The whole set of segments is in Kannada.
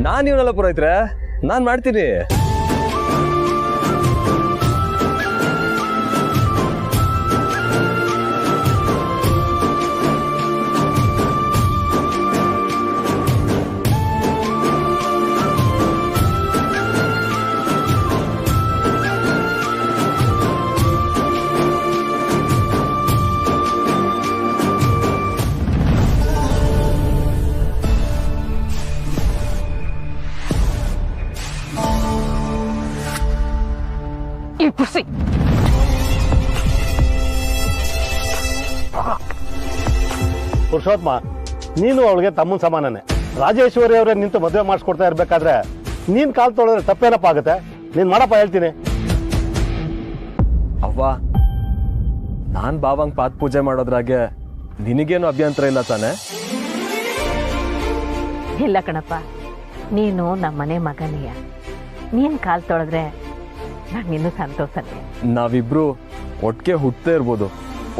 ನಾನು ಇವನೆಲ್ಲ ಪುರೋಹಿತ್ರೆ, ನಾನು ಮಾಡ್ತೀನಿ. ಪುರುಷೋತ್ತಮ, ನೀನು ಅವಳಿಗೆ ತಮ್ಮನ ಸಮಾನನೇ. ರಾಜೇಶ್ವರಿ ಅವರೇ ನಿಂತು ಮದುವೆ ಮಾಡಿಸ್ಕೊಡ್ತಾ ಇರ್ಬೇಕಾದ್ರೆ ನೀನ್ ಕಾಲ್ ತೊಳೆದ್ರೆ ತಪ್ಪೇನಪ್ಪ ಆಗುತ್ತೆ? ನೀನ್ ಮಾಡಪ್ಪ, ಹೇಳ್ತೀನಿ. ಅವ್ವ, ನಾನ್ ಬಾವಂಗ್ ಪಾತ್ ಪೂಜೆ ಮಾಡೋದ್ರಾಗೆ ನಿನಗೇನು ಅಭ್ಯಂತರ ಇಲ್ಲ ತಾನೆ? ಇಲ್ಲ ಕಣಪ್ಪ, ನೀನು ನಮ್ಮನೆ ಮಗನೀಯ. ನೀನ್ ಕಾಲ್ ತೊಳೆದ್ರೆ ನಂಗಿನ್ನೂ ಸಂತೋಷನೇ. ನಾವಿಬ್ರು ಒಟ್ಟಿಗೆ ಹುಟ್ಟದೇ ಇರ್ಬೋದು,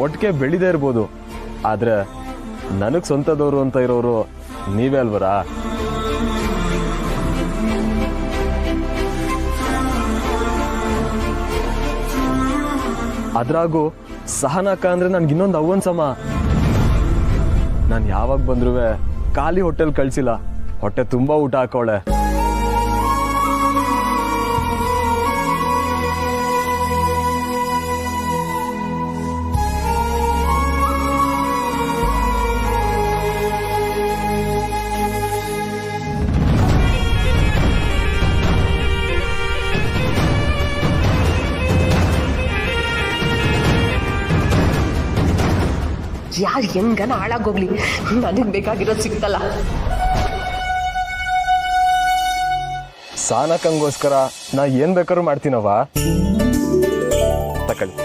ಒಟ್ಟಿಗೆ ಬೆಳಿದೇ ಇರ್ಬೋದು, ಆದ್ರೆ ನನಗ್ ಸ್ವಂತದವರು ಅಂತ ಇರೋರು ನೀವೇ ಅಲ್ವರಾ? ಅದ್ರಾಗೂ ಸಹನಾಕ ಅಂದ್ರೆ ನನ್ಗೆ ಇನ್ನೊಂದು ಅವ್ವನ್ ಸಮ. ನಾನು ಯಾವಾಗ ಬಂದ್ರೂ ಖಾಲಿ ಹೋಟೆಲ್ ಕಳ್ಸಿಲ್ಲ, ಹೊಟ್ಟೆ ತುಂಬಾ ಊಟ ಹಾಕೋಳೆ. ಯಾರು ಹೆಂಗನ ಹಾಳಾಗೋಗ್ಲಿ, ನನಗ್ ಬೇಕಾಗಿರೋದು ಸಿಗ್ತಲ್ಲ. ಸಾನಕಂಗೋಸ್ಕರ ನಾ ಏನ್ ಬೇಕಾದ್ರೂ ಮಾಡ್ತೀನವ್ವ. ತಕೊಳ್ಳಿ.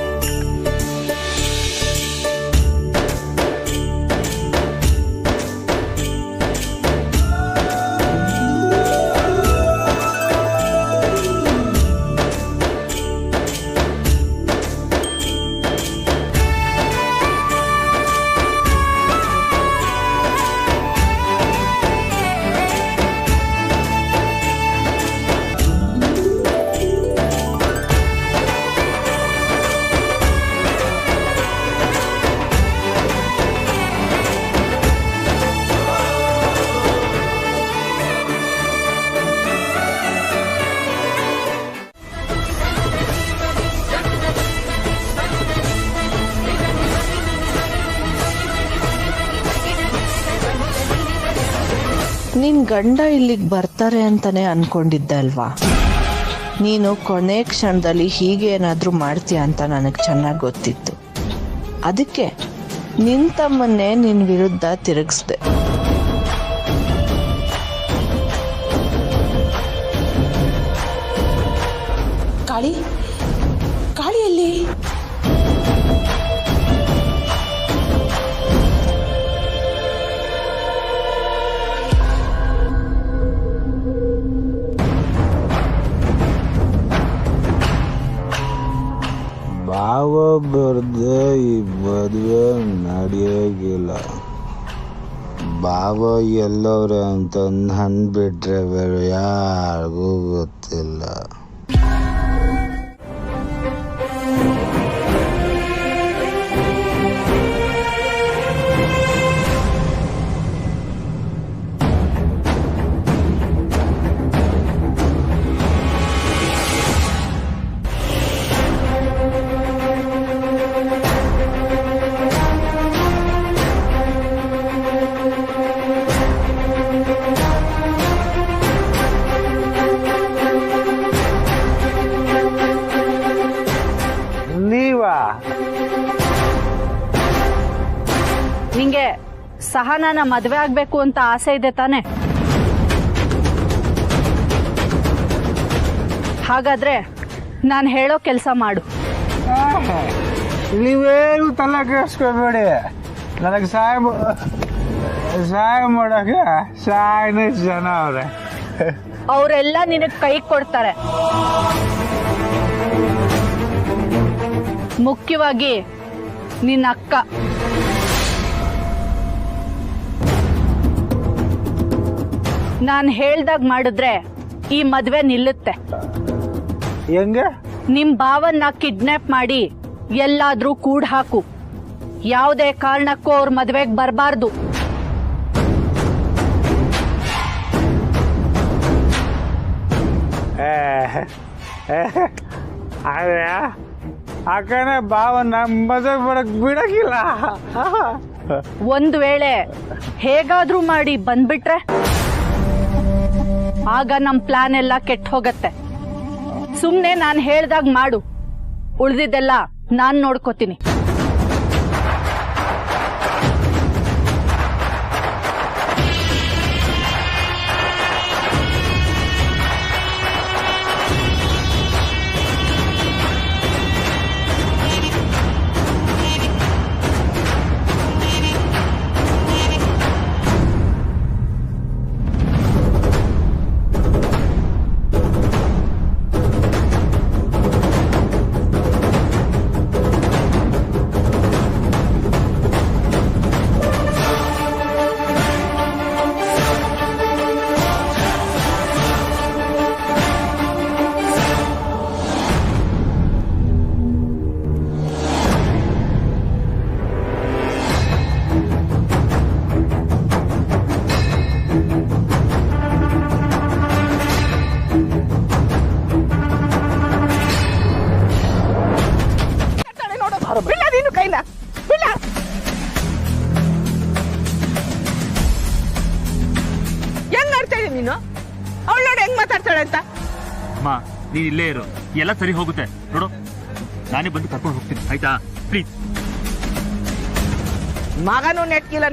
ನಿನ್ ಗಂಡ ಇಲ್ಲಿಗೆ ಬರ್ತಾರೆ ಅಂತಾನೆ ಅನ್ಕೊಂಡಿದ್ದೆ ಅಲ್ವಾ? ನೀನು ಕೊನೆ ಕ್ಷಣದಲ್ಲಿ ಹೀಗೆ ಏನಾದ್ರೂ ಮಾಡ್ತೀಯ ಅಂತ ನನಗೆ ಚೆನ್ನಾಗಿ ಗೊತ್ತಿತ್ತು. ಅದಕ್ಕೆ ನಿನ್ ತಮ್ಮನ್ನೇ ನಿನ್ ವಿರುದ್ಧ ತಿರುಗಿಸ್ದೆ. ಕಾಳಿ, ಕಾಳಿಯಲ್ಲಿ ಬಾವ ಬರ್ದೆ ಈ ಮದುವೆ ನಡೆಯೋಗಿಲ್ಲ. ಬಾವ ಎಲ್ಲವ್ರೆ ಅಂತ ನನ್ ಬಿಟ್ರೆ ಬೇರೆ ಯಾರಿಗೂ ಗೊತ್ತಿಲ್ಲ. ನಿಂಗೆ ಸಹನಾನ ಮದ್ವೆ ಆಗ್ಬೇಕು ಅಂತ ಆಸೆ ಇದೆ ತಾನೆ? ಹಾಗಾದ್ರೆ ನಾನು ಹೇಳೋ ಕೆಲಸ ಮಾಡು. ನೀವೇನು ತಲೆ ಕೆಡಿಸ್ಕೋಬೇಡಿ. ನನಗೆ ಸಹಾಯ ಮಾಡೋಕೆ ಸಾಯನೇ ಜನ ಅವ್ರೆ. ಅವರೆಲ್ಲ ನಿನಗೆ ಕೈ ಕೊಡ್ತಾರೆ. ಮುಖ್ಯವಾಗಿ ನಿನ್ನ ಅಕ್ಕ. ನಾನ್ ಹೇಳ್ದಾಗ ಮಾಡಿದ್ರೆ ಈ ಮದ್ವೆ ನಿಲ್ಲುತ್ತೆ. ಹೆಂಗೆ? ನಿಮ್ ಭಾವನ್ನ ಕಿಡ್ನಾಪ್ ಮಾಡಿ ಎಲ್ಲಾದ್ರೂ ಕೂಡ್ ಹಾಕು. ಯಾವುದೇ ಕಾರಣಕ್ಕೂ ಅವ್ರ ಮದ್ವೆಗ್ ಬರಬಾರ್ದು. ಅದೇ ಅಕ್ಕನೇ ಭಾವನ ಮದುವೆ ಬರಕ್ ಬಿಡಕ್ಕಿಲ್ಲ. ಒಂದ್ ವೇಳೆ ಹೇಗಾದ್ರೂ ಮಾಡಿ ಬಂದ್ಬಿಟ್ರೆ ಆಗ ನಮ್ ಪ್ಲಾನ್ ಎಲ್ಲ ಕೆಟ್ಟ ಹೋಗತ್ತೆ. ಸುಮ್ನೆ ನಾನ್ ಹೇಳ್ದಾಗ ಮಾಡು, ಉಳ್ದಿದ್ದೆಲ್ಲ ನಾನ್ ನೋಡ್ಕೋತೀನಿ. ಹೆಂಗ್ ಆಡ್ತಾ ಇದೀನಿ ನೀನು? ಅವಳು ನೋಡಿ ಹೆಂಗ್ ಮಾತಾಡ್ತಾಳೆ ಅಂತ. ಅಮ್ಮ ನೀನ್ ಇಲ್ಲೇ ಇರು, ಎಲ್ಲ ಸರಿ ಹೋಗುತ್ತೆ ನೋಡು. ನಾನೇ ಬಂದು ಕರ್ಕೊಂಡು ಹೋಗ್ತೀನಿ ಆಯ್ತಾ? ಪ್ಲೀಸ್. ಮಗನೂ ನೆಟ್ಕಿಲ್ಲ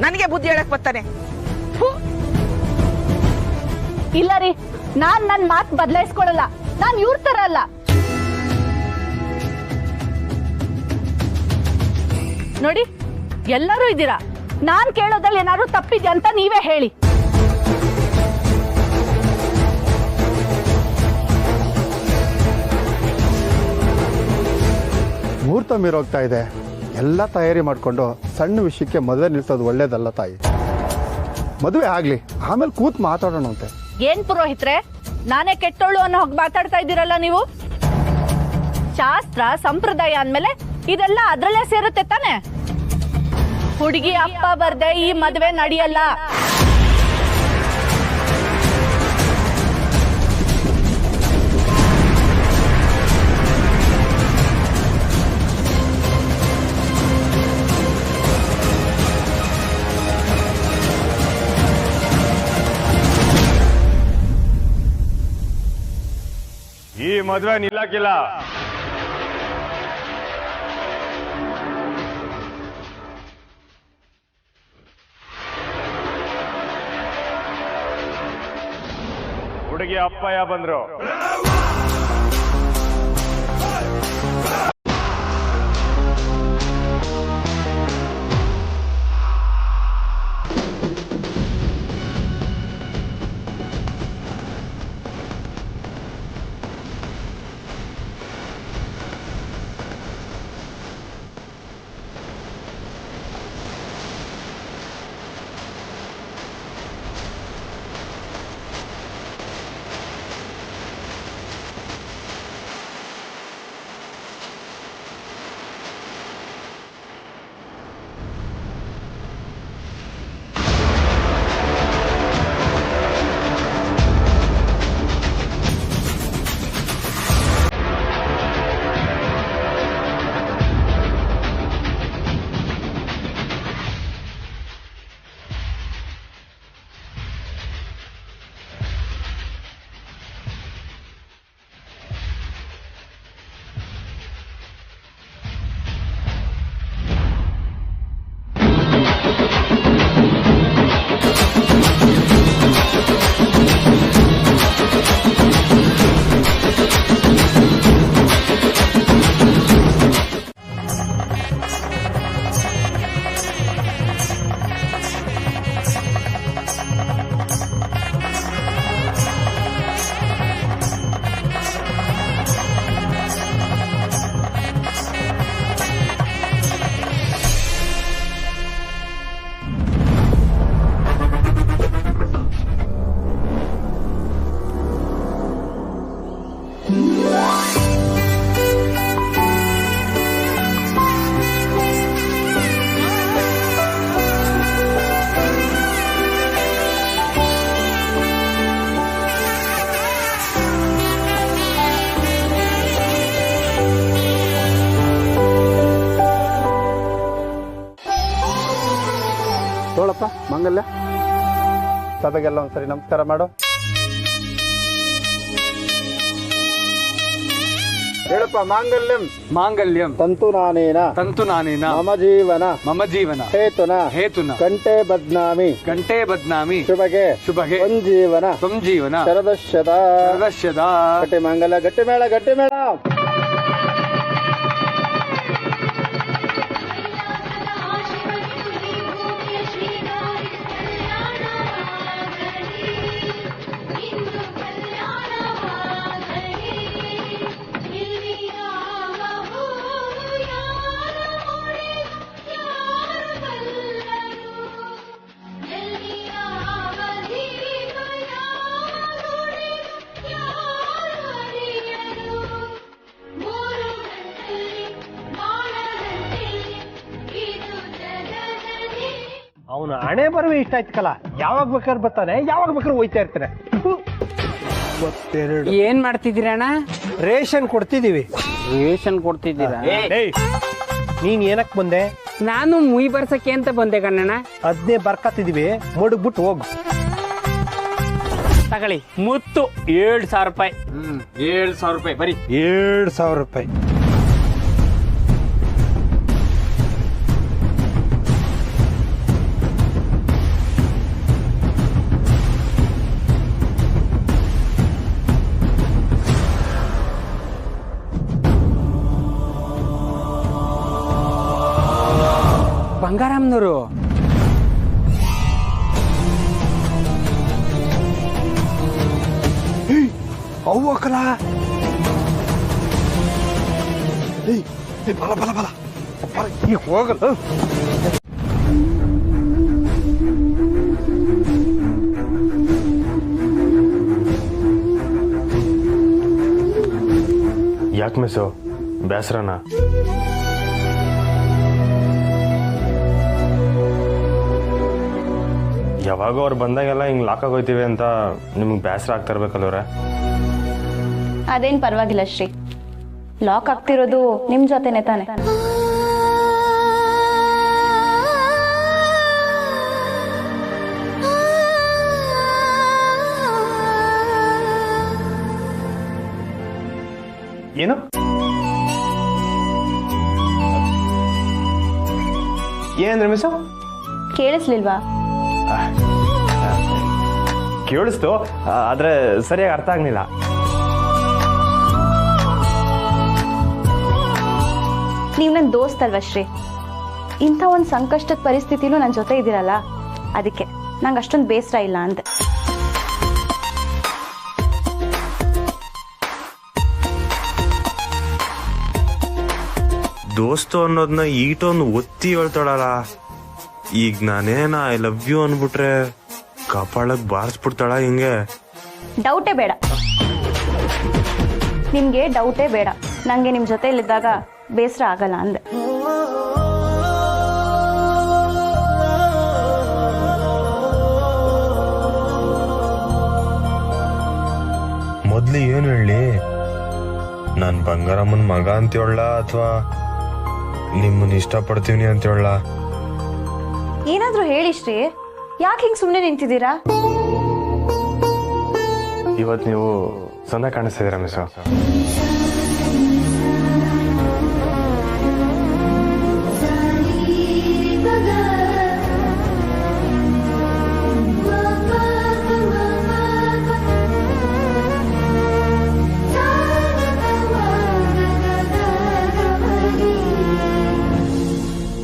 ನನಗೆ ಬುದ್ಧಿ ಹೇಳಕ್ ಬರ್ತಾನೆ. ಇಲ್ಲ ರೀ, ನಾನ್ ನನ್ ಮಾತ್ ಬದಲಾಯಿಸ್ಕೊಳಲ್ಲ. ನಾನ್ ಇವ್ರ ತರ ಅಲ್ಲ. ನೋಡಿ, ಎಲ್ಲರೂ ಇದ್ದೀರಾ. ನಾನ್ ಕೇಳೋದ್ರಲ್ಲಿ ಏನಾದ್ರು ತಪ್ಪಿದ್ಯಾ ಅಂತ ನೀವೇ ಹೇಳಿ. ಮುಹೂರ್ತ ಮೀರೋಗ್ತಾ ಇದೆ. ಎಲ್ಲ ತಯಾರಿ ಮಾಡಿಕೊಂಡು ಸಣ್ಣ ವಿಷಯಕ್ಕೆ ಮದುವೆ ನಿಲ್ಸೋದು ಒಳ್ಳೇದಲ್ಲ ತಾಯಿ. ಮದುವೆ ಆಗ್ಲಿ, ಆಮೇಲೆ ಕೂತ್ ಮಾತಾಡೋಣಂತೆ. ಏನ್ ಪುರೋಹಿತ್ರೆ, ನಾನೇ ಕೆಟ್ಟೋಳು ಅನ್ನೋ ಹೋಗಿ ಮಾತಾಡ್ತಾ ಇದ್ದೀರಲ್ಲ ನೀವು? ಶಾಸ್ತ್ರ ಸಂಪ್ರದಾಯ ಅಂದ್ಮೇಲೆ ಇದೆಲ್ಲ ಅದ್ರಲ್ಲೇ ಸೇರುತ್ತೆ ತಾನೆ. ಹುಡುಗಿ ಅಪ್ಪ ಬರ್ದೆ ಈ ಮದ್ವೆ ನಡೆಯಲ್ಲ. ಈ ಮದ್ವೆ ನಿಲ್ಲಕ್ಕಿಲ್ಲ. ಹುಡುಗಿ ಅಪ್ಪಯ್ಯ ಬಂದ್ರು. ಮಾಂಗಲ್ಯ ಸಭೆಗೆಲ್ಲ ಒಂದ್ಸರಿ ನಮಸ್ಕಾರ ಮಾಡು. ಹೇಳಪ್ಪ. ಮಾಂಗಲ್ಯಂ ಮಾಂಗಲ್ಯಂ ತಂತು ನಾನೇನ ತಂತು ನಾನೇನ ಮಮ ಜೀವನ ಹೇತುನ ಕಂಠೆ ಬದ್ನಾಮಿ ಶುಭಗೆ ಸಂಜೀವನ ಶರದಶ್ಯದ ಗಟ್ಟಿ ಮಾಂಗಲ್ಯ. ಗಟ್ಟಿ ಮೇಳ. ಅವನು ಹಣೆ ಬರುವೆ ಇಷ್ಟ ಆಯ್ತಲ್ಲ, ಯಾವಾಗ ಬೇಕಾದ್ರೆ ಬರ್ತಾನೆ, ಯಾವಾಗ ಬೇಕಾದ್ರೆ ಹೋಯ್ತಾ ಇರ್ತಾನೆ. ಏನ್ ಮಾಡ್ತಿದ್ದೀರಣ್ಣ? ರೇಷನ್ ಕೊಡ್ತಿದೀವಿ. ರೇಷನ್ ಕೊಡ್ತಿದ್ದೀರಾ? ನೀನ್ ಏನಕ್ ಬಂದೆ? ನಾನು ಮುಯಿ ಬರ್ಸಕ್ಕೆ ಅಂತ ಬಂದೆ ಕಣ್ಣಣ್ಣ. ಅದ್ನೇ ಬರ್ಕತ್ತಿದೀವಿ, ಮಡಗ್ಬಿಟ್ಟು ಹೋಗು. ತಗೊಳ್ಳಿ ಮುತ್ತು 7,000 ರೂಪಾಯಿ. 7,000 ರೂಪಾಯಿ ಬರೀ. 7,000 ರೂಪಾಯಿ. ಬಂಗಾರಮ್ಮನವರು ಅವ್ವಕ್ಕಲ ಬಲ ಈಗ ಹೋಗಲ್ಲ. ಯಾಕೆ ಮಿಸ್ಸು ಬೇಸರನ? ಯಾವಾಗ ಅವ್ರು ಬಂದಾಗೆಲ್ಲ ಹಿಂಗೆ ಲಾಕ್ ಆಗೋಯ್ತೀವಿ ಅಂತ ನಿಮ್ಗೆ ಬೇಸರ ಆಗ್ತಾ ಇರ್ಬೇಕಲ್ವ್ರೆ? ಅದೇನ್ ಪರವಾಗಿಲ್ಲ ಶ್ರೀ, ಲಾಕ್ ಆಗ್ತಿರೋದು ನಿಮ್ ಜೊತೆನೆ ತಾನೆ. ಏನು ಏನಂದ್ರೆ ಮಿಸ್ಸು? ಕೇಳಿಸ್ಲಿಲ್ವಾ? ಕೇಳಿಸ್ತು, ಆದ್ರೆ ಸರಿಯಾಗಿ ಅರ್ಥ ಆಗ್ಲಿಲ್ಲ. ನೀವು ನನ್ನ ದೋಸ್ತ್ ಅಲ್ವಾ ಶ್ರೀ, ಇಂಥ ಒಂದು ಸಂಕಷ್ಟದ ಪರಿಸ್ಥಿತಿಲೂ ನನ್ನ ಜೊತೆ ಇದ್ದೀರಲ್ಲ, ಅದಕ್ಕೆ ನಂಗೆ ಅಷ್ಟೊಂದು ಬೇಸರ ಇಲ್ಲ ಅಂದೆ. ದೋಸ್ತು ಅನ್ನೋದನ್ನ ಈಟೊಂದು ಒತ್ತಿ ಹೇಳ್ತಾಳಲ್ಲ, ಈಗ ನಾನೇನ ಐ ಲವ್ ಯು ಅನ್ಬಿಟ್ರೆ ಕಪಾಳಕ್ ಬಾರಿಸ್ಬಿಡ್ತಾಳ ಹಿಂಗೆ? ಡೌಟೇ ಬೇಡ, ನಿಮ್ಗೆ ಡೌಟೇ ಬೇಡ. ನಂಗೆ ನಿಮ್ ಜೊತೆಲಿದ್ದಾಗ ಬೇಸರ ಆಗಲ್ಲ ಅಂದೆ. ಮೊದ್ಲು ಏನು ಹೇಳಿ, ನಾನ್ ಬಂಗಾರಮ್ಮನ ಮಗ ಅಂತ ಹೇಳ ಅಥವಾ ನಿಮ್ಮನ್ನ ಇಷ್ಟಪಡ್ತೀವಿ ಅಂತ ಹೇಳ? ಏನಾದ್ರೂ ಹೇಳಿ ಶ್ರೀ, ಯಾಕೆ ಹಿಂಗ್ ಸುಮ್ನೆ ನಿಂತಿದ್ದೀರಾ? ಇವತ್ ನೀವು ಸಂದ ಕಾಣಿಸ್ತಿದ್ದೀರಾ ಮಿಸ್?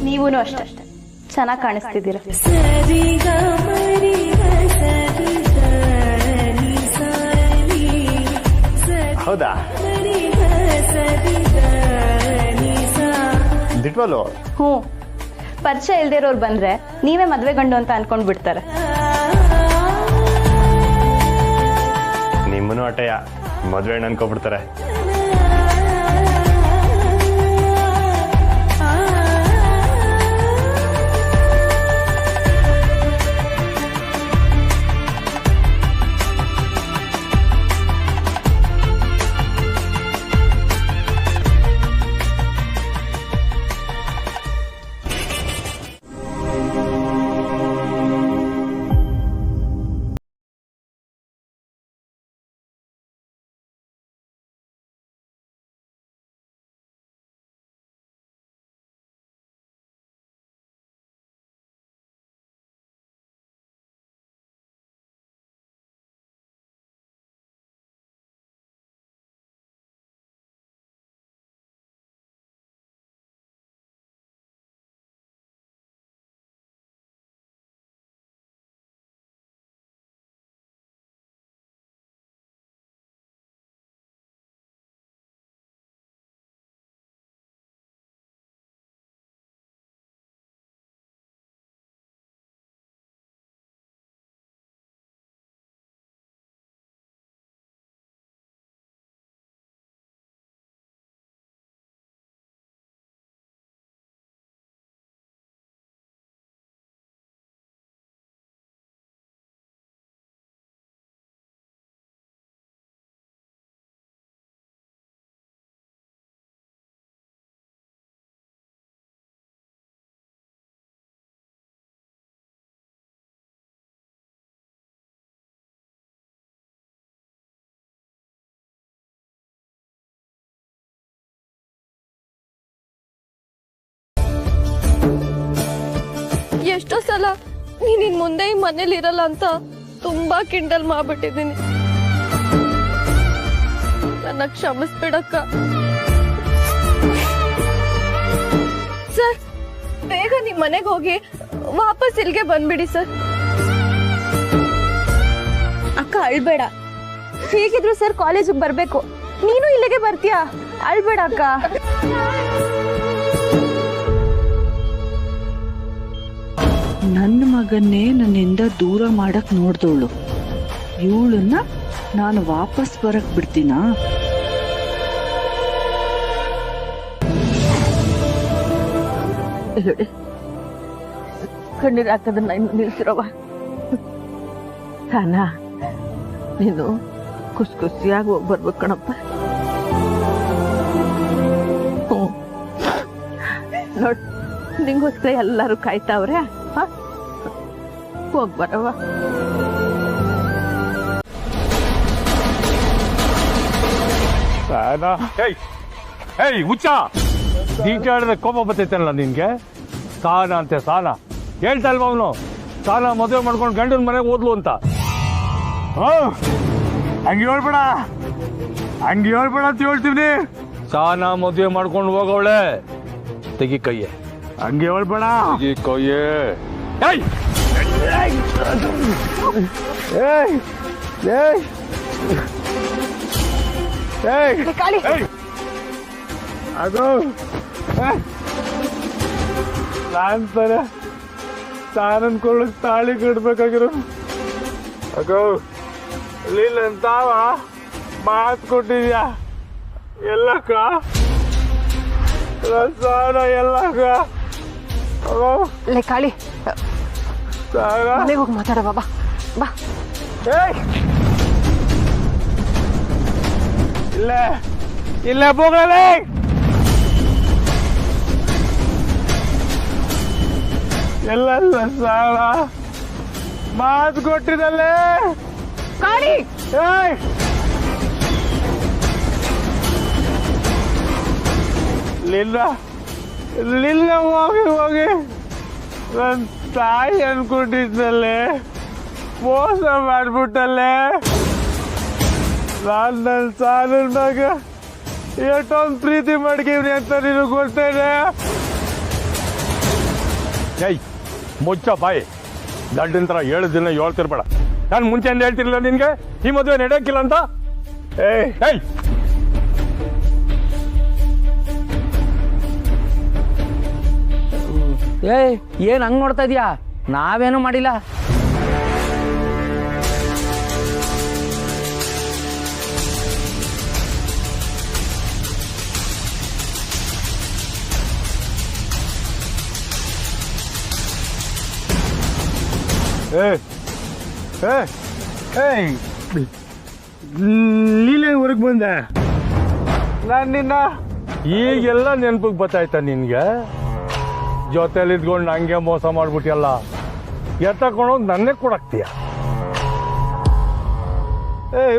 ನೀವೂ ಅಷ್ಟೇ ಚೆನ್ನಾಗಿ ಕಾಣಿಸ್ತಿದ್ದೀರಾ. ಹೌದಾ? ದಿಟ್ವಲ್ಲು? ಹ್ಞೂ, ಪರಿಚಯ ಇಲ್ದೇ ಇರೋರು ಬಂದ್ರೆ ನೀವೇ ಮದ್ವೆ ಗಂಡು ಅಂತ ಅನ್ಕೊಂಡ್ ಬಿಡ್ತಾರೆ. ನಿಮ್ಮನು ಅಟೆಯ ಮದ್ವೆ ಅನ್ಕೊಬಿಡ್ತಾರೆ. ಎಷ್ಟೋ ಸಲ ನೀನ್ ಇನ್ ಮುಂದೆ ಈ ಮನೇಲಿ ಇರಲ್ಲ ಅಂತ ತುಂಬಾ ಕಿಂಡಲ್ ಮಾಡ್ಬಿಟ್ಟಿದ್ದೀನಿ. ನನ್ನ ಕ್ಷಮಿಸ್ಬಿಡಕ್ಕ. ಸರ್, ಬೇಗ ನಿಮ್ ಮನೆಗೆ ಹೋಗಿ ವಾಪಸ್ ಇಲ್ಲಿಗೆ ಬಂದ್ಬಿಡಿ ಸರ್. ಅಕ್ಕ ಅಳ್ಬೇಡ. ಹೇಗಿದ್ರು ಸರ್ ಕಾಲೇಜಿಗೆ ಬರ್ಬೇಕು, ನೀನು ಇಲ್ಲಿಗೆ ಬರ್ತೀಯಾ? ಅಳ್ಬೇಡ ಅಕ್ಕ. ನನ್ನ ಮಗನ್ನೇ ನನ್ನಿಂದ ದೂರ ಮಾಡಕ್ ನೋಡ್ದವಳು ಇವಳನ್ನ ನಾನು ವಾಪಸ್ ಬರಕ್ ಬಿಡ್ತೀನಾ? ಕಣ್ಣೀರ್ ಹಾಕೋದನ್ನ ಇನ್ನು ನಿಲ್ಸಿರವ. ತಾನ ನೀನು ಖುಷಿಯಾಗಿ ಹೋಗಿ ಬರ್ಬೇಕು ಕಣಪ್ಪ. ನೋಡ್, ನಿಂಗೋಸ್ಕರ ಎಲ್ಲರೂ ಕಾಯ್ತಾವ್ರೆ. ಹೋಗ್ ಬರವ. ಹುಚ್ಚ ದೀಟಾಡಿದ್ರೆ ಕೋಪ ಬರ್ತೈತಲ್ಲ ನಿನ್ಗೆ. ಸಾನ ಅಂತೆ ಸಾನ ಹೇಳ್ತಾ ಇಲ್ವ ಅವನು? ಸಾನ ಮದುವೆ ಮಾಡ್ಕೊಂಡು ಗಂಡನ ಮನೆಗೆ ಓದ್ಲು ಅಂತ. ಹಂಗೆ ಹೇಳ್ಬೇಡ ಅಂತ ಹೇಳ್ತೀವಿ. ಸಾನ ಮದುವೆ ಮಾಡ್ಕೊಂಡು ಹೋಗವಳೆ. ತೆಗಿ ಕೈಯೇ. ಹಂಗೆ ಹೇಳ್ಬೇಡ. ತೆಗಿ ಕೈಯೇ. ಅದು ನಾನ್ ತಾನೆ ತಾನನ್ ಕೊಳ್ಳಕ್ ತಾಳಿ ಕಟ್ಬೇಕಾಗಿರೋ. ಅಗೋ ಲೀಲಂತಾವ ಮಾತು ಕೊಟ್ಟಿದ್ಯಾ ಎಲ್ಲಕ್ಕ? ಸಾನ ಎಲ್ಲಕ್ಕ? ಕಾಳಿ ಮನೆಗೆ ಹೋಗಿ ಮಾತಾಡವ. ಬಾ ಬಾ. ಇಲ್ಲ ಹೋಗಲೇ. ಎಲ್ಲ ಸಾಲ ಮಾತು ಕೊಟ್ಟಿದಲ್ಲೇ ಕಾಳಿ. ಲಿಲ್ಲ ಹೋಗಿ ನನ್ನ ತಾಯಿ ಅನ್ಕೊಂಡಿದ್ನಲ್ಲೇ ಮೋಸ ಮಾಡ್ಬಿಟ್ಟಲ್ಲೇ. ನಾನು ನನ್ನ ಸಾಲನಾಗ ಎಷ್ಟೊಂದು ಪ್ರೀತಿ ಮಾಡ್ಕೀವ್ರಿ ಅಂತ ನಿನಗೆ ಗೊತ್ತೇನೆ. ಮುಚ್ಚ ಬಾಯಿ. ಗಂಡಿನ ಥರ 7 ದಿನ ಹೇಳ್ತಿರ್ಬೇಡ. ನಾನು ಮುಂಚೆಯಿಂದ ಹೇಳ್ತಿರ್ಲಿಲ್ಲ ನಿನ್ಗೆ ಈ ಮದುವೆ ನಡೆಯಕ್ಕಿಲ್ಲ ಅಂತ. ಏನ್ ಹಂಗ್ ನೋಡ್ತಾ ಇದೀಯಾ? ನಾವೇನು ಮಾಡಿಲ್ಲ. ಲೀಲೆ ಹೊರಗೆ ಬಂದೆ. ನಾನು ನಿನ್ನ ಈಗೆಲ್ಲ ನೆನಪಿಗೆ ಬತ್ತಾಯ್ತಾ ನಿನ್ಗೆ? ಜೊತೆಲಿ ಇದ್ಕೊಂಡು ಹಂಗೆ ಮೋಸ ಮಾಡ್ಬಿಟ್ಟಿಯಲ್ಲ. ಎತ್ತಕೊಂಡೋಗಿ ನನ್ನೇ ಕೊಡಾಕ್ತೀಯ.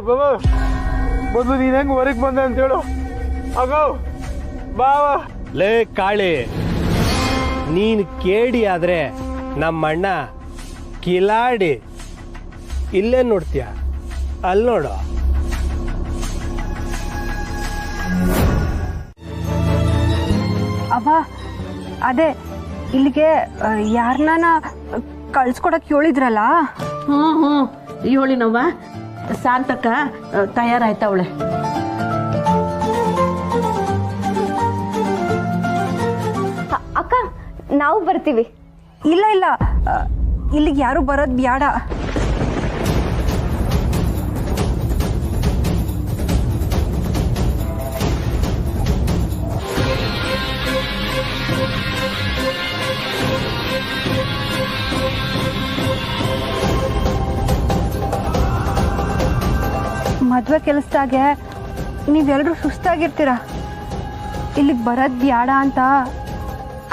ಬಾಬಾ ಬಂದು ನೀನ್ ಹೆಂಗ್ ಹೊರಗೆ ಬಂದೆ ಅಂತ ಹೇಳು. ಆಗೋ ಬಾವ. ಲೇ ಕಾಳಿ, ನೀನು ಕೇಡಿ ಆದ್ರೆ ನಮ್ಮಣ್ಣ ಕಿಲಾಡಿ. ಇಲ್ಲೇ ನೋಡ್ತೀಯ, ಅಲ್ಲಿ ನೋಡು. ಅವ ಅದೇ ಇಲ್ಲಿಗೆ ಯಾರನ್ನ ಕಳ್ಸ್ಕೊಡಕ್ ಹೇಳಿದ್ರಲ್ಲ. ಹೇಳಿನವ್ವ. ಶಾಂತಕ್ಕ ತಯಾರಾಯ್ತವಳೆ. ಅಕ್ಕ, ನಾವು ಬರ್ತೀವಿ. ಇಲ್ಲ ಇಲ್ಲಿಗೆ ಯಾರು ಬರೋದ್ ಬ್ಯಾಡ. ಮದ್ವೆ ಕೆಲಸದಾಗೆ ನೀವೆಲ್ಲರೂ ಸುಸ್ತಾಗಿರ್ತೀರ. ಇಲ್ಲಿಗೆ ಬರೋದ್ ಬ್ಯಾಡ ಅಂತ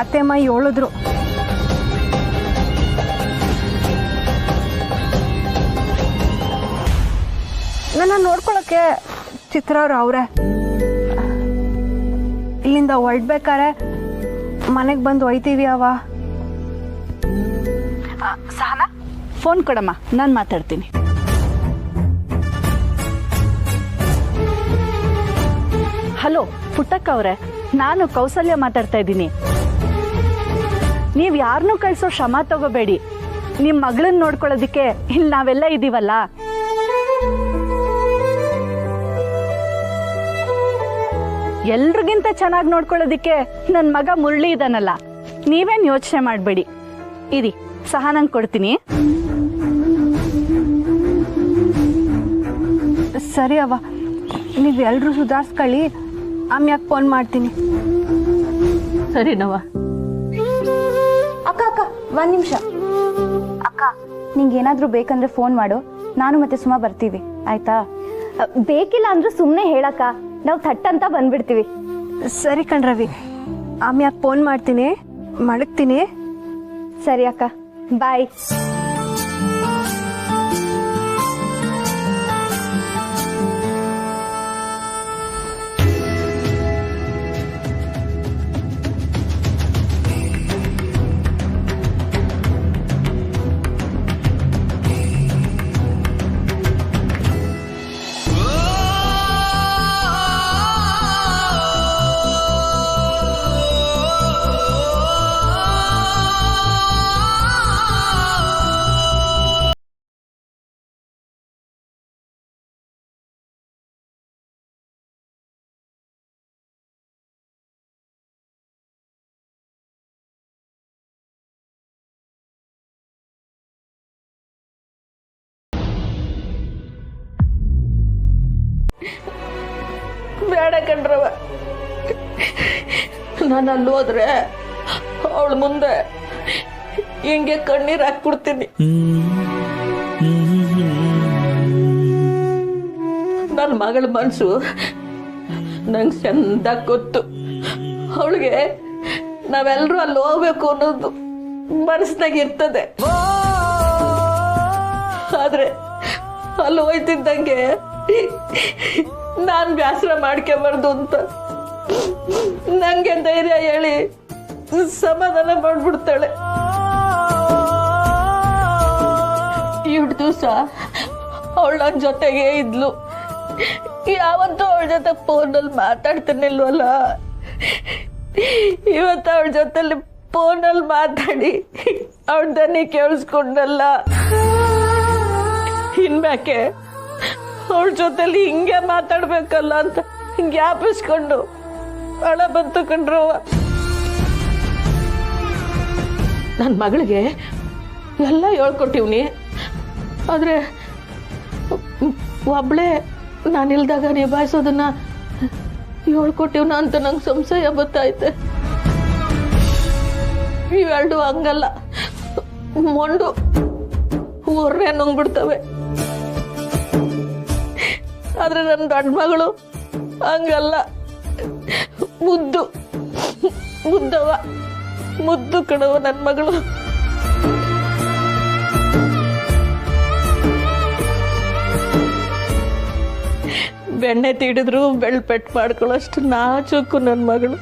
ಅತ್ತೆಮ್ಮ ಹೇಳಿದ್ರು. ನನ್ನ ನೋಡ್ಕೊಳಕ್ಕೆ ಚಿತ್ರವ್ರು ಅವ್ರೆ. ಇಲ್ಲಿಂದ ಹೊರಡ್ಬೇಕಾರೆ ಮನೆಗೆ ಬಂದು ಒಯ್ತೀವಿ ಅವ. ಸಹನಾ ಫೋನ್ ಕೊಡಮ್ಮ, ನಾನು ಮಾತಾಡ್ತೀನಿ. ಹಲೋ ಪುಟ್ಟಕ್ಕ ಅವರೇ, ನಾನು ಕೌಸಲ್ಯ ಮಾತಾಡ್ತಾ ಇದ್ದೀನಿ. ನೀವು ಯಾರನ್ನೂ ಕಳಿಸೋ ಶ್ರಮ ತಗೋಬೇಡಿ. ನಿಮ್ಮ ಮಗಳನ್ನ ನೋಡ್ಕೊಳ್ಳೋದಿಕ್ಕೆ ಇಲ್ಲಿ ನಾವೆಲ್ಲ ಇದ್ದೀವಲ್ಲ. ಎಲ್ರಿಗಿಂತ ಚೆನ್ನಾಗಿ ನೋಡ್ಕೊಳ್ಳೋದಿಕ್ಕೆ ನನ್ನ ಮಗ ಮುರಳಿ ಇದಾನಲ್ಲ. ನೀವೇನು ಯೋಚನೆ ಮಾಡಬೇಡಿ. ಇರಿ, ಸಹನಂಗೆ ಕೊಡ್ತೀನಿ. ಸರಿ ಅವ್ವ, ನೀವು ಎಲ್ಲರೂ ಸುಧಾರಿಸ್ಕೊಳ್ಳಿ. ಆಮ್ಯಾಕೆ ಫೋನ್ ಮಾಡ್ತೀನಿ. ಸರಿನವ್ವ. ಅಕ್ಕ ಅಕ್ಕ, ಒಂದು ನಿಮಿಷ. ಅಕ್ಕ, ನಿಂಗೆ ಏನಾದರೂ ಬೇಕಂದ್ರೆ ಫೋನ್ ಮಾಡು. ನಾನು ಮತ್ತೆ ಸುಮಾ ಬರ್ತೀವಿ, ಆಯ್ತಾ? ಬೇಕಿಲ್ಲ ಅಂದ್ರೆ ಸುಮ್ಮನೆ ಹೇಳಕ್ಕ, ನಾವು ಥಟ್ ಅಂತ ಬಂದ್ಬಿಡ್ತೀವಿ. ಸರಿ ಕಣ್ರವಿ, ಆಮ್ಯಾಕೆ ಫೋನ್ ಮಾಡ್ತೀನಿ, ಮಡಗ್ತೀನಿ. ಸರಿ ಅಕ್ಕ, ಬಾಯ್. ಬೇಡ ಕಣ್ರವ, ನಾನು ಅಲ್ಲಿ ಹೋದ್ರೆ ಅವಳ ಮುಂದೆ ಹಿಂಗೆ ಕಣ್ಣೀರು ಹಾಕ್ಬಿಡ್ತೀನಿ. ನನ್ನ ಮಗಳ ಮನಸ್ಸು ನಂಗೆ ಚಂದ ಗೊತ್ತು. ಅವಳಿಗೆ ನಾವೆಲ್ಲರೂ ಅಲ್ಲಿ ಹೋಗ್ಬೇಕು ಅನ್ನೋದು ಮನಸ್ಸಿನಾಗ ಇರ್ತದೆ. ಆದ್ರೆ ಅಲ್ಲಿ ಹೋಯ್ತಿದ್ದಂಗೆ ನಾನು ಬೇಸರ ಮಾಡ್ಕೋಬಾರ್ದು ಅಂತ ನಂಗೆ ಧೈರ್ಯ ಹೇಳಿ ಸಮಾಧಾನ ಮಾಡ್ಬಿಡ್ತಾಳೆ. ಇಷ್ಟು ದಿವಸ ಅವಳು ನನ್ನ ಜೊತೆಗೆ ಇದ್ಲು. ಯಾವತ್ತೂ ಅವಳ ಜೊತೆ ಫೋನಲ್ಲಿ ಮಾತಾಡ್ತಾನಿಲ್ವಲ್ಲ, ಇವತ್ತು ಅವಳ ಜೊತೆಲಿ ಫೋನಲ್ಲಿ ಮಾತಾಡಿ ಅವಳ ದನಿ ಕೇಳಿಸ್ಕೊಂಡಲ್ಲ. ಇನ್ಮ್ಯಾಕೆ ಅವಳ ಜೊತೆಲಿ ಹಿಂಗೆ ಮಾತಾಡ್ಬೇಕಲ್ಲ ಅಂತ ಜ್ಞಾಪಿಸ್ಕೊಂಡು ಹಣ ಬಂತು ಕಂಡ್ರವ್ವ. ನನ್ನ ಮಗಳಿಗೆ ಎಲ್ಲ ಹೇಳ್ಕೊಟ್ಟಿವ್ನಿ, ಆದ್ರೆ ಒಬ್ಳೆ ನಾನಿಲ್ದಾಗ ನಿಭಾಯಿಸೋದನ್ನ ಹೇಳ್ಕೊಟ್ಟಿವ್ನ ಅಂತ ನಂಗೆ ಸಂಶಯ ಗೊತ್ತಾಯ್ತೆ. ಇವೆರಡು ಹಂಗಲ್ಲ, ಮೊಂಡು ಊರ್ನೇ ನುಂಗ್ಬಿಡ್ತವೆ. ಆದ್ರೆ ನನ್ನ ದೊಡ್ಡ ಮಗಳು ಹಂಗಲ್ಲ, ಮುದ್ದು ಮುದ್ದವ, ಮುದ್ದು ಕಣವ ನನ್ನ ಮಗಳು. ಬೆಣ್ಣೆ ತೀಡಿದ್ರು ಬೆಳ್ಳ ಪೆಟ್ಟು ಮಾಡ್ಕೊಳ್ಳೋಷ್ಟು ನಾಚುಕು ನನ್ನ ಮಗಳು.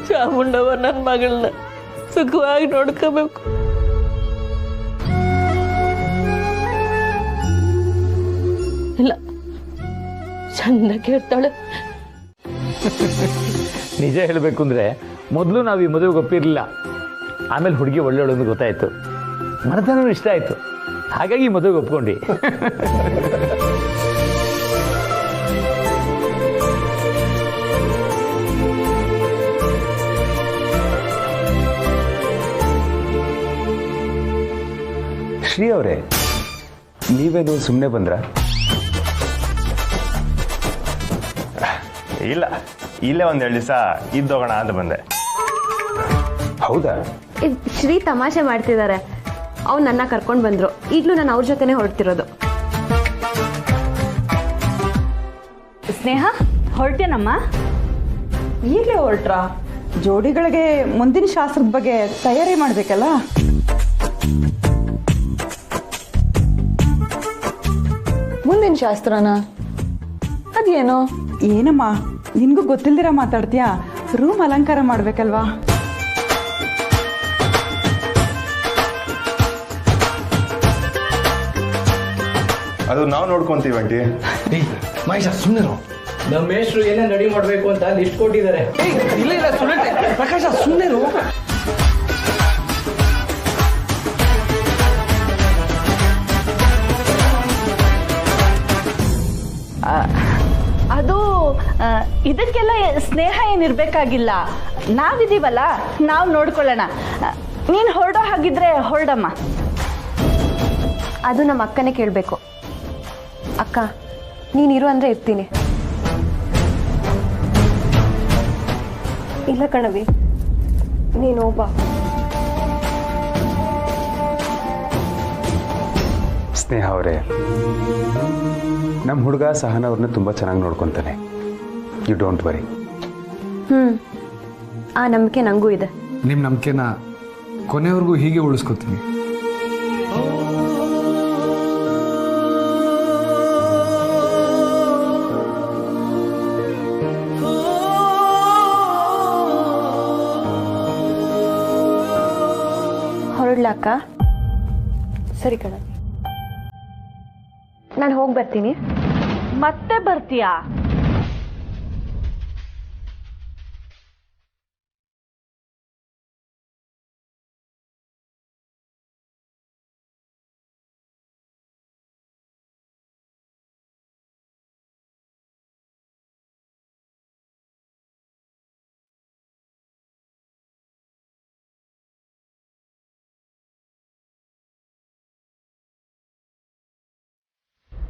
ಚಾಮುಂಡವ ನನ್ನ ಮಗಳನ್ನ ಸುಖವಾಗಿ ನೋಡ್ಕೋಬೇಕು. ಇಲ್ಲ, ಚಂದ ಕೇಳ್ತಾಳೆ. ನಿಜ ಹೇಳಬೇಕು ಅಂದರೆ ಮೊದಲು ನಾವು ಈ ಮದುವೆಗೆ ಒಪ್ಪಿರಲಿಲ್ಲ. ಆಮೇಲೆ ಹುಡುಗಿ ಒಳ್ಳೆಯೊಳಗೆ ಗೊತ್ತಾಯಿತು, ಮನತನೂ ಇಷ್ಟ ಆಯಿತು. ಹಾಗಾಗಿ ಈ ಮದುವೆಗೆ ಒಪ್ಕೊಂಡು. ಶ್ರೀ ಅವರೇ, ನೀವೇನು ಸುಮ್ಮನೆ ಬಂದ್ರ? ಇಲ್ಲ, ಇಲ್ಲೇ ಒಂದೆರಡು ದಿವಸ ಇದ್ದೋಗೋಣ ಅಂತ ಬಂದೆ. ಹೌದಾ? ಶ್ರೀ ತಮಾಷೆ ಮಾಡ್ತಿದ್ದಾರೆ. ಅವ್ನು ನನ್ನ ಕರ್ಕೊಂಡು ಬಂದ್ರು. ಈಗಲೂ ನಾನು ಅವ್ರ ಜೊತೆನೆ ಹೊರಡ್ತಿರೋದು. ಸ್ನೇಹ, ಹೊರಟೇನಮ್ಮ? ಈಗಲೇ ಹೊರಟ್ರಾ? ಜೋಡಿಗಳಿಗೆ ಮುಂದಿನ ಶಾಸ್ತ್ರದ ಬಗ್ಗೆ ತಯಾರಿ ಮಾಡಬೇಕಲ್ಲ. ಮುಂದಿನ ಶಾಸ್ತ್ರನ? ಅದೇನು? ಏನಮ್ಮ, ನಿನ್ಗೂ ಗೊತ್ತಿಲ್ದಿರ ಮಾತಾಡ್ತೀಯಾ? ರೂಮ್ ಅಲಂಕಾರ ಮಾಡ್ಬೇಕಲ್ವಾ? ಅದು ನಾವು ನೋಡ್ಕೊಂತೀವಿ ಆಂಟಿ. ಮಹೇಶ ಸುಮ್ಮನೆ ನಮ್ಮ ಮೇಷ್ಟ್ರು ಏನೇ ರೆಡಿ ಮಾಡ್ಬೇಕು ಅಂತ ಲಿಸ್ಟ್ ಕೊಟ್ಟಿದ್ದಾರೆ. ಇಲ್ಲ ಇಲ್ಲ ಸುಳ್ಳೆ ಪ್ರಕಾಶ ಸುಮ್ಮನೆ ಅದು ಇದಕ್ಕೆಲ್ಲ ಸ್ನೇಹ ಏನಿರ್ಬೇಕಾಗಿಲ್ಲ. ನಾವಿದೀವಲ್ಲ, ನಾವು ನೋಡ್ಕೊಳ್ಳೋಣ. ನೀನು ಹೊರಡೋ ಹಾಗಿದ್ರೆ ಹೊರಡಮ್ಮ. ಅದು ನಮ್ಮ ಅಕ್ಕನೇ ಕೇಳಬೇಕು. ಅಕ್ಕ ನೀನಿರು ಅಂದರೆ ಇರ್ತೀನಿ. ಇಲ್ಲ ಕಣವಿ, ನೀನು ಬಾ. ಸ್ನೇಹ ಅವರೇ, ನಮ್ಮ ಹುಡುಗ ಸಹನ ಅವ್ರನ್ನ ತುಂಬ ಚೆನ್ನಾಗಿ ನೋಡ್ಕೊತಾನೆ. You don't worry. ಆ ನಂಬಿಕೆ ನನಗೂ ಇದೆ. ನಿಮ್ಮ ನಂಬಿಕೆನ ಕೊನೆವರೆಗೂ ಹೀಗೆ ಉಳಿಸ್ಕೊತೀನಿ. ಹೊರಡ್ಲಾಕ? ಸರಿ ಕಣ, ನಾನು ಹೋಗಿ ಬರ್ತೀನಿ. ಮತ್ತೆ ಬರ್ತೀಯಾ?